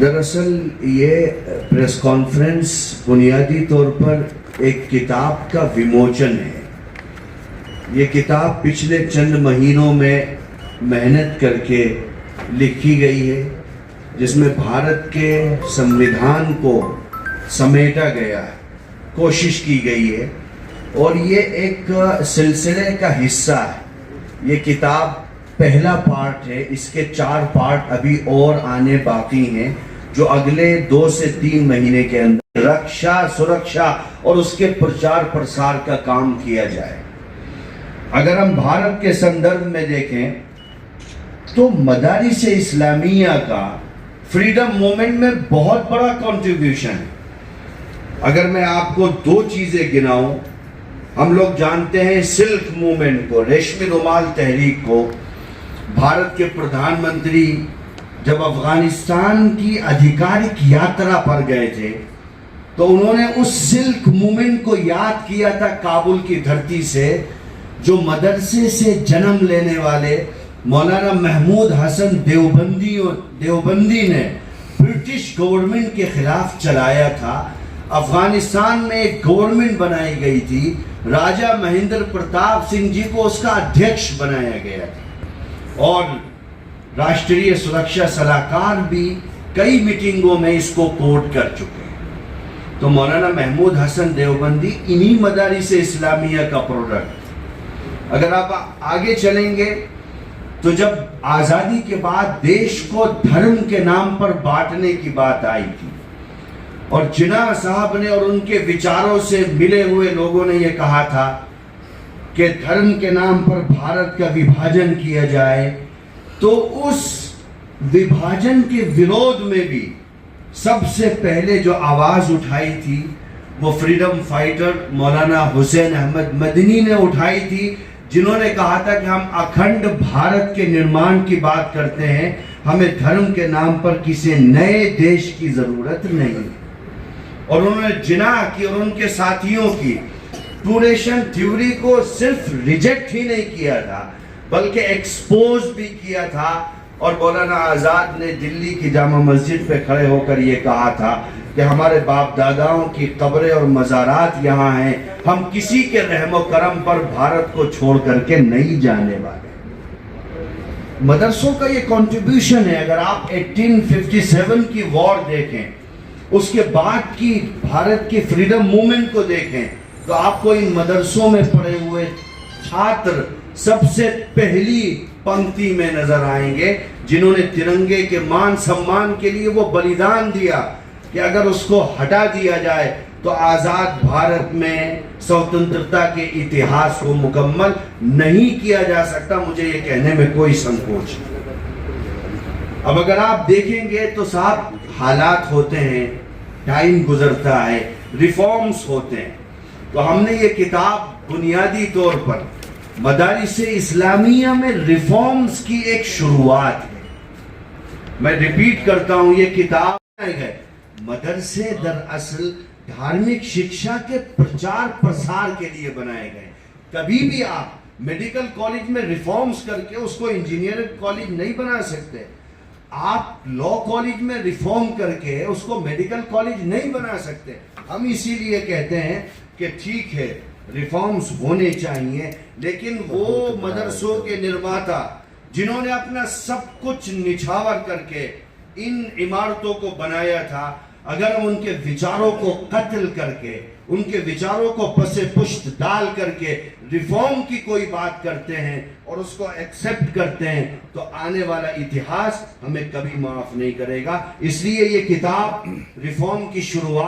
दरअसल ये press conference बुनियादी तौर पर एक किताब का विमोचन है। ये किताब पिछले चंद महीनों में मेहनत करके लिखी गई है, जिसमें भारत के संविधान को समेटा गया है, कोशिश की गई है और ये एक सिलसिले का हिस्सा है। ये किताब पहला पार्ट है, इसके 4 पार्ट अभी और आने बाकी हैं, जो अगले 2 से 3 महीने के अंदर रक्षा, सुरक्षा और उसके प्रचार प्रसार का काम किया जाए। अगर हम भारत के संदर्भ में देखें तो मदारिस इस्लामिया का फ्रीडम मूवमेंट में बहुत बड़ा कंट्रीब्यूशन है। अगर मैं आपको 2 चीजें गिनाऊं, हम लोग जानते हैं सिल्क मूवमेंट को, रेशमी रुमाल तहरीक को। भारत के प्रधानमंत्री जब अफगानिस्तान की आधिकारिक यात्रा पर गए थे तो उन्होंने उस सिल्क मूवमेंट को याद किया था, काबुल की धरती से, जो मदरसे से जन्म लेने वाले मौलाना महमूद हसन देवबंदी ने ब्रिटिश गवर्नमेंट के खिलाफ चलाया था। अफगानिस्तान में एक गवर्नमेंट बनाई गई थी, राजा महेंद्र प्रताप सिंह जी को उसका अध्यक्ष बनाया गया था और राष्ट्रीय सुरक्षा सलाहकार भी कई मीटिंगों में इसको कोट कर चुके हैं। तो मौलाना महमूद हसन देवबंदी इन्हीं मदारिस इस्लामिया का प्रोडक्ट। अगर आप आगे चलेंगे तो जब आजादी के बाद देश को धर्म के नाम पर बांटने की बात आई थी और जिन्ना साहब ने और उनके विचारों से मिले हुए लोगों ने यह कहा था कि धर्म के नाम पर भारत का विभाजन किया जाए, तो उस विभाजन के विरोध में भी सबसे पहले जो आवाज उठाई थी वो फ्रीडम फाइटर मौलाना हुसैन अहमद मदनी ने उठाई थी, जिन्होंने कहा था कि हम अखंड भारत के निर्माण की बात करते हैं, हमें धर्म के नाम पर किसी नए देश की जरूरत नहीं। और उन्होंने जिन्ना की और उनके साथियों की प्लूरेशन थ्योरी को सिर्फ रिजेक्ट ही नहीं किया था बल्कि एक्सपोज भी किया था। और मौलाना आजाद ने दिल्ली की जामा मस्जिद पे खड़े होकर ये कहा था कि हमारे बाप दादाओं की कब्रें और मज़ारात यहाँ हैं, हम किसी के रहमो करम पर भारत को छोड़ करके नहीं जाने वाले। मदरसों का ये कंट्रीब्यूशन है। अगर आप 1857 की वॉर देखें, उसके बाद की भारत की फ्रीडम मूवमेंट को देखें, तो आपको इन मदरसों में पढ़े हुए छात्र सबसे पहली पंक्ति में नजर आएंगे, जिन्होंने तिरंगे के मान सम्मान के लिए वो बलिदान दिया कि अगर उसको हटा दिया जाए तो आजाद भारत में स्वतंत्रता के इतिहास को मुकम्मल नहीं किया जा सकता। मुझे ये कहने में कोई संकोच नहीं। अब अगर आप देखेंगे तो साहब हालात होते हैं, टाइम गुजरता है, रिफॉर्म्स होते हैं। तो हमने ये किताब बुनियादी तौर पर मदारिस इस्लामिया में रिफॉर्म्स की एक शुरुआत है। मैं रिपीट करता हूं, ये किताब है मदरसे दरअसल धार्मिक शिक्षा के प्रचार प्रसार के लिए बनाए गए। कभी भी आप मेडिकल कॉलेज में रिफॉर्म्स करके उसको इंजीनियरिंग कॉलेज नहीं बना सकते। आप लॉ कॉलेज में रिफॉर्म करके उसको मेडिकल कॉलेज नहीं बना सकते। हम इसीलिए कहते हैं कि ठीक है, रिफॉर्म्स होने चाहिए, लेकिन वो मदरसों के निर्माता जिन्होंने अपना सब कुछ निछावर करके इन इमारतों को बनाया था, अगर हम उनके विचारों को कत्ल करके, उनके विचारों को पसे पुष्ट डाल करके रिफॉर्म की कोई बात करते हैं और उसको एक्सेप्ट करते हैं, तो आने वाला इतिहास हमें कभी माफ नहीं करेगा। इसलिए ये किताब रिफॉर्म की शुरुआत